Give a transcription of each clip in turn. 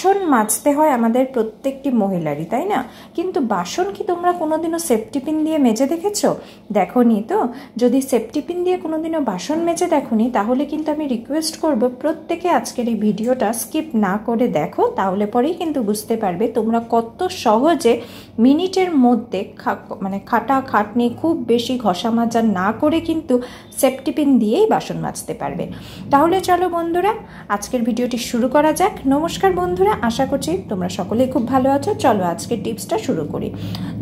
বাসন মাজতে হয় আমাদের প্রত্যেকটি মহিলারই, তাই না? কিন্তু বাসন কি তোমরা কোনোদিনও সেফটি পিন দিয়ে মেজে দেখেছো? দেখোনি তো? যদি সেফটি পিন দিয়ে কোনোদিনও বাসন মেজে দেখোনি, তাহলে কিন্তু আমি রিকোয়েস্ট করব প্রত্যেকে আজকের এই ভিডিওটা স্কিপ না করে দেখো, তাহলে পরেই কিন্তু বুঝতে পারবে তোমরা কত সহজে মিনিটের মধ্যে খাটাখাটনি খুব বেশি ঘষা মাজা না করে কিন্তু সেফটি পিন দিয়েই বাসন মাজতে পারবে। তাহলে চলো বন্ধুরা, আজকের ভিডিওটি শুরু করা যাক। নমস্কার বন্ধুরা, আশা করছি তোমরা সকলেই খুব ভালো আছো। চলো আজকের টিপসটা শুরু করি।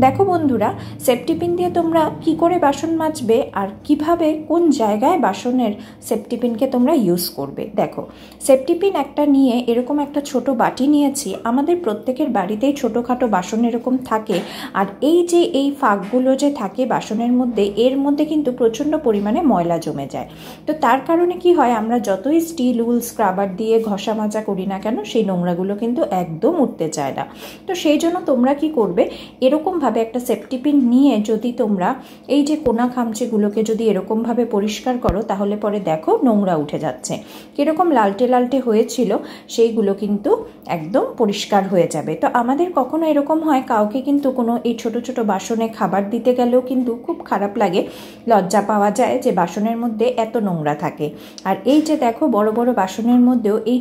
দেখো বন্ধুরা, সেফটি পিন দিয়ে তোমরা কি করে বাসন মাজবে আর কিভাবে কোন জায়গায় বাসনের সেফটি পিনকে তোমরা ইউজ করবে। দেখো, সেফটি পিন একটা নিয়ে এরকম একটা ছোট বাটি নিয়েছি। আমাদের প্রত্যেকের বাড়িতেই ছোটোখাটো বাসন এরকম থাকে, আর এই যে এই ফাঁকগুলো যে থাকে বাসনের মধ্যে, এর মধ্যে কিন্তু প্রচণ্ড পরিমাণে ময়লা জমে যায়। তো তার কারণে কি হয়, আমরা যতই স্টিল উল স্ক্রাবার দিয়ে ঘষা মাজা করি না কেন, সেই নোংরাগুলো কিন্তু একদম উঠতে চায় না। তো সেই জন্য তোমরা কি করবে, এরকমভাবে একটা সেফটি পিন নিয়ে যদি তোমরা এই যে কোনা খামচেগুলোকে যদি এরকমভাবে পরিষ্কার করো, তাহলে পরে দেখো নোংরা উঠে যাচ্ছে। কীরকম লালটে লালটে হয়েছিল সেইগুলো কিন্তু একদম পরিষ্কার হয়ে যাবে। তো আমাদের কখনো এরকম হয়, কাউকে কিন্তু কোনো এই ছোট ছোট বাসনে খাবার দিতে গেলেও কিন্তু খুব খারাপ লাগে, লজ্জা পাওয়া যায় যে বাসনের মধ্যে এত নোংরা থাকে। আর এই যে দেখো বড় বড় বাসনের মধ্যেও এই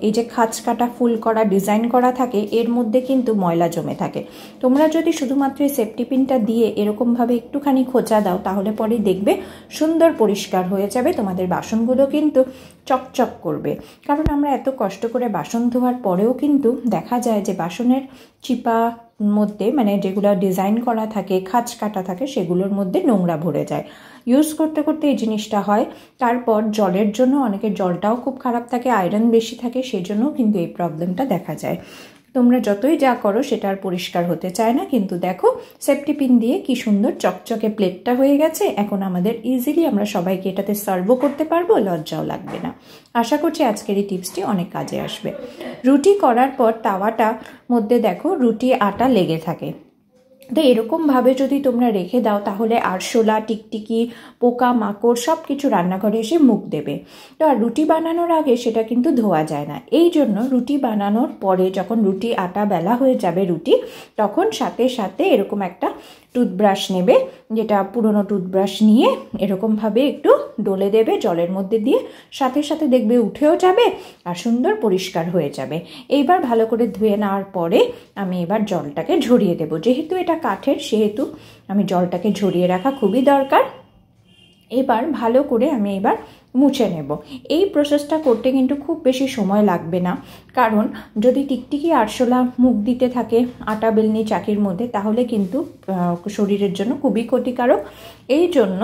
এই যে খাঁচ কাটা ফুল করা ডিজাইন করা থাকে, এর মধ্যে কিন্তু ময়লা জমে থাকে। তোমরা যদি শুধুমাত্র এই সেফটি পিনটা দিয়ে এরকমভাবে একটুখানি খোঁচা দাও, তাহলে পরে দেখবে সুন্দর পরিষ্কার হয়ে যাবে। তোমাদের বাসনগুলো কিন্তু চকচক করবে। কারণ আমরা এত কষ্ট করে বাসন ধোয়ার পরেও কিন্তু দেখা যায় যে বাসনের চিপা মধ্যে যেগুলো ডিজাইন করা থাকে, খাঁচ কাটা থাকে, সেগুলোর মধ্যে নোংরা ভরে যায়। ইউজ করতে করতে এই জিনিসটা হয়। তারপর জলের জন্য অনেকের জলটাও খুব খারাপ থাকে, আয়রন বেশি থাকে, সেই জন্যও কিন্তু এই প্রবলেমটা দেখা যায়। তোমরা যতই যা করো সেটা আর পরিষ্কার হতে চায় না। কিন্তু দেখো, সেফটি পিন দিয়ে কি সুন্দর চকচকে প্লেটটা হয়ে গেছে। এখন আমাদের ইজিলি আমরা সবাইকে এটাতে সার্ভও করতে পারবো, লজ্জাও লাগবে না। আশা করছি আজকের এই টিপসটি অনেক কাজে আসবে। রুটি করার পর তাওয়াটার মধ্যে দেখো রুটি আটা লেগে থাকে। তো এরকমভাবে যদি তোমরা রেখে দাও, তাহলে আরশোলা, টিকটিকি, পোকা মাকড় সব কিছু রান্নাঘরে এসে মুখ দেবে। তো আর রুটি বানানোর আগে সেটা কিন্তু ধোয়া যায় না। এই জন্য রুটি বানানোর পরে যখন রুটি আটা বেলা হয়ে যাবে রুটি, তখন সাথে সাথে এরকম একটা টুথব্রাশ নেবে, যেটা পুরনো টুথব্রাশ নিয়ে এরকমভাবে একটু ডলে দেবে জলের মধ্যে দিয়ে, সাথে সাথে দেখবে উঠেও যাবে আর সুন্দর পরিষ্কার হয়ে যাবে। এইবার ভালো করে ধুয়ে নেওয়ার পরে আমি এবার জলটাকে ঝরিয়ে দেবো। যেহেতু এটা কাঠের, সেহেতু আমি জলটাকে ঝরিয়ে রাখা খুবই দরকার। এবার ভালো করে আমি এবার মুছে নেব। এই প্রসেসটা করতে কিন্তু খুব বেশি সময় লাগবে না, কারণ যদি টিকটিকি আরশোলা মুখ দিতে থাকে আটা বেলনি চাকির মধ্যে, তাহলে কিন্তু শরীরের জন্য খুবই ক্ষতিকারক। এই জন্য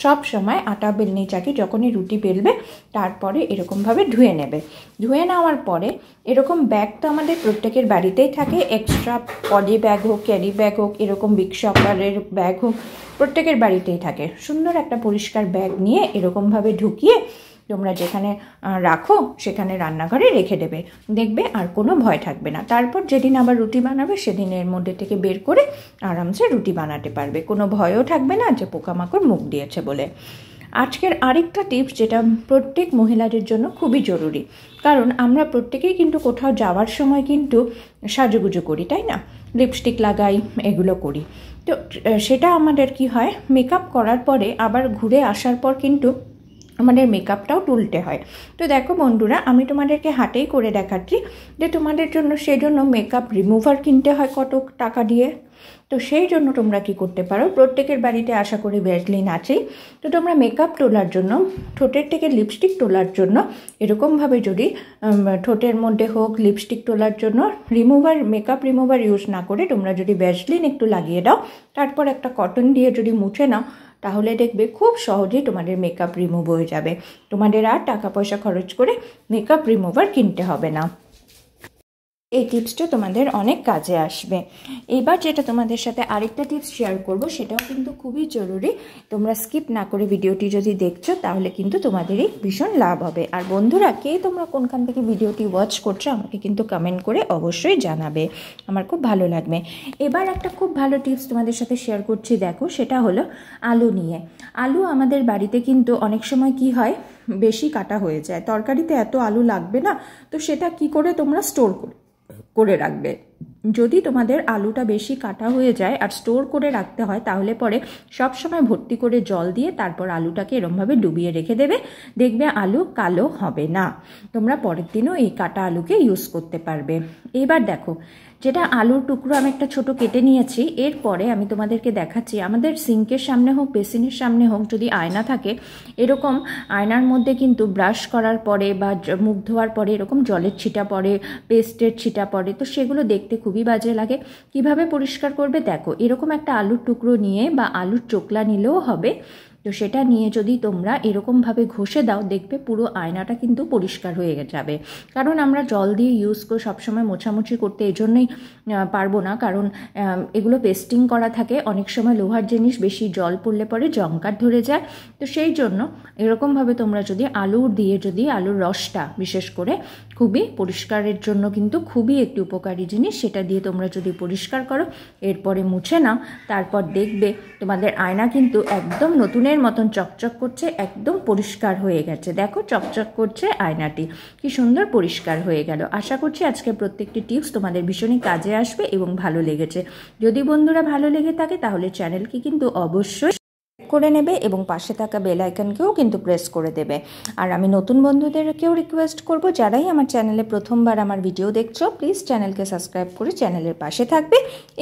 সব সময় আটা বেলনি চাকি যখনই রুটি বেলবে, তারপরে এরকমভাবে ধুয়ে নেবে। ধুয়ে নেওয়ার পরে এরকম ব্যাগ তো আমাদের প্রত্যেকের বাড়িতেই থাকে, এক্সট্রা পলি ব্যাগ হোক, ক্যারি ব্যাগ হোক, এরকম বিগ শপারের ব্যাগ হোক, প্রত্যেকের বাড়িতেই থাকে। সুন্দর একটা পরিষ্কার ব্যাগ নিয়ে এরকমভাবে ঢুকিয়ে তোমরা যেখানে রাখো সেখানে রান্নাঘরে রেখে দেবে, দেখবে আর কোনো ভয় থাকবে না। তারপর যেদিন আবার রুটি বানাবে, সেদিন এর মধ্যে থেকে বের করে আরামসে রুটি বানাতে পারবে, কোনো ভয়ও থাকবে না যে পোকামাকড় মুখ দিয়েছে বলে। আজকের আরেকটা টিপস, যেটা প্রত্যেক মহিলাদের জন্য খুবই জরুরি, কারণ আমরা প্রত্যেকেই কিন্তু কোথাও যাওয়ার সময় কিন্তু সাজুগুজু করি, তাই না? লিপস্টিক লাগাই, এগুলো করি। তো সেটা আমাদের কি হয়, মেকআপ করার পরে আবার ঘুরে আসার পর কিন্তু আমাদের মেকআপটাও তুলতে হয়। তো দেখো বন্ধুরা, আমি তোমাদেরকে হাতেই করে দেখাচ্ছি যে তোমাদের জন্য সেই জন্য মেকআপ রিমুভার কিনতে হয় কত টাকা দিয়ে। তো সেই জন্য তোমরা কি করতে পারো, প্রত্যেকের বাড়িতে আশা করি ভ্যাসলিন আছেই। তো তোমরা মেকআপ তোলার জন্য, ঠোঁটের থেকে লিপস্টিক তোলার জন্য এরকমভাবে যদি ঠোঁটের মধ্যে হোক লিপস্টিক তোলার জন্য মেকআপ রিমুভার ইউজ না করে তোমরা যদি ভ্যাসলিন একটু লাগিয়ে দাও, তারপর একটা কটন দিয়ে যদি মুছে নাও, তাহলে দেখবে খুব সহজেই তোমাদের মেকআপ রিমুভ হয়ে যাবে। তোমাদের আর টাকা পয়সা খরচ করে মেকআপ রিমুভার কিনতে হবে না। এই টিপসটা তোমাদের অনেক কাজে আসবে। এবার যেটা তোমাদের সাথে আরেকটা টিপস শেয়ার করব, সেটাও কিন্তু খুবই জরুরি। তোমরা স্কিপ না করে ভিডিওটি যদি দেখছো তাহলে কিন্তু তোমাদেরই ভীষণ লাভ হবে। আর বন্ধুরা, কে তোমরা কোনখান থেকে ভিডিওটি ওয়াচ করছো আমাকে কিন্তু কমেন্ট করে অবশ্যই জানাবে, আমার খুব ভালো লাগবে। এবার একটা খুব ভালো টিপস তোমাদের সাথে শেয়ার করছি, দেখো, সেটা হলো আলু নিয়ে। আলু আমাদের বাড়িতে কিন্তু অনেক সময় কি হয়, বেশি কাটা হয়ে যায়, তরকারিতে এত আলু লাগবে না, তো সেটা কি করে তোমরা স্টোর করে রাখবে। যদি তোমাদের আলুটা বেশি কাটা হয়ে যায় আর স্টোর করে রাখতে হয়, তাহলে পরে সব সময় ভর্তি করে জল দিয়ে তারপর আলুটাকে এরমভাবে ডুবিয়ে রেখে দেবে, দেখবে আলু কালো হবে না। তোমরা পরের দিনও এই কাটা আলুকে ইউজ করতে পারবে। এবার দেখো, যেটা আলুর টুকরো আমি একটা ছোট কেটে নিয়েছি, এরপরে আমি তোমাদেরকে দেখাচ্ছি, আমাদের সিঙ্কের সামনে হোক, বেসিনের সামনে হোক, যদি আয়না থাকে, এরকম আয়নার মধ্যে কিন্তু ব্রাশ করার পরে বা মুখ ধোয়ার পরে এরকম জলের ছিটা পড়ে, পেস্টের ছিটা পড়ে, তো সেগুলো দেখতে খুবই বাজে লাগে। কিভাবে পরিষ্কার করবে, দেখো, এরকম একটা আলুর টুকরো নিয়ে বা আলুর চোকলা নিলেও হবে, তো সেটা নিয়ে যদি তোমরা এরকমভাবে ঘষে দাও, দেখবে পুরো আয়নাটা কিন্তু পরিষ্কার হয়ে যাবে। কারণ আমরা জল দিয়ে ইউজ করে সবসময় মোছামুছি করতে এজন্যই পারবো না, কারণ এগুলো পেস্টিং করা থাকে, অনেক সময় লোহার জিনিস বেশি জল পড়লে পরে জংকার ধরে যায়। তো সেই জন্য এরকমভাবে তোমরা যদি আলু দিয়ে, যদি আলুর রসটা বিশেষ করে খুবই পরিষ্কারের জন্য কিন্তু খুবই একটি উপকারী জিনিস, সেটা দিয়ে তোমরা যদি পরিষ্কার করো, এরপরে মুছে নাও, তারপর দেখবে তোমাদের আয়না কিন্তু একদম নতুনের মতন চকচক করছে, একদম পরিষ্কার হয়ে গেছে। দেখো, চকচক করছে আয়নাটি, কি সুন্দর পরিষ্কার হয়ে গেল। আশা করছি আজকে প্রত্যেকটি টিপস তোমাদের ভীষণই কাজে আসবে এবং ভালো লেগেছে। যদি বন্ধুরা ভালো লেগে থাকে তাহলে চ্যানেলকে কিন্তু অবশ্যই করে নেবে এবং পাশে থাকা বেল আইকনকেও কিন্তু প্রেস করে দেবে। আর আমি নতুন বন্ধুদেরকেও রিকোয়েস্ট করব, যারাই আমার চ্যানেলে প্রথমবার আমার ভিডিও দেখছো, প্লিজ চ্যানেলকে সাবস্ক্রাইব করে চ্যানেলের পাশে থাকবে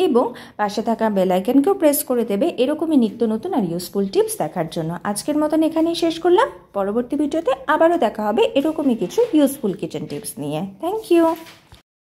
এবং পাশে থাকা বেল আইকনকেও প্রেস করে দেবে এরকমই নিত্য নতুন আর ইউজফুল টিপস দেখার জন্য। আজকের মতন এখানেই শেষ করলাম। পরবর্তী ভিডিওতে আবারও দেখা হবে এরকমই কিছু ইউজফুল কিচেন টিপস নিয়ে। Thank you.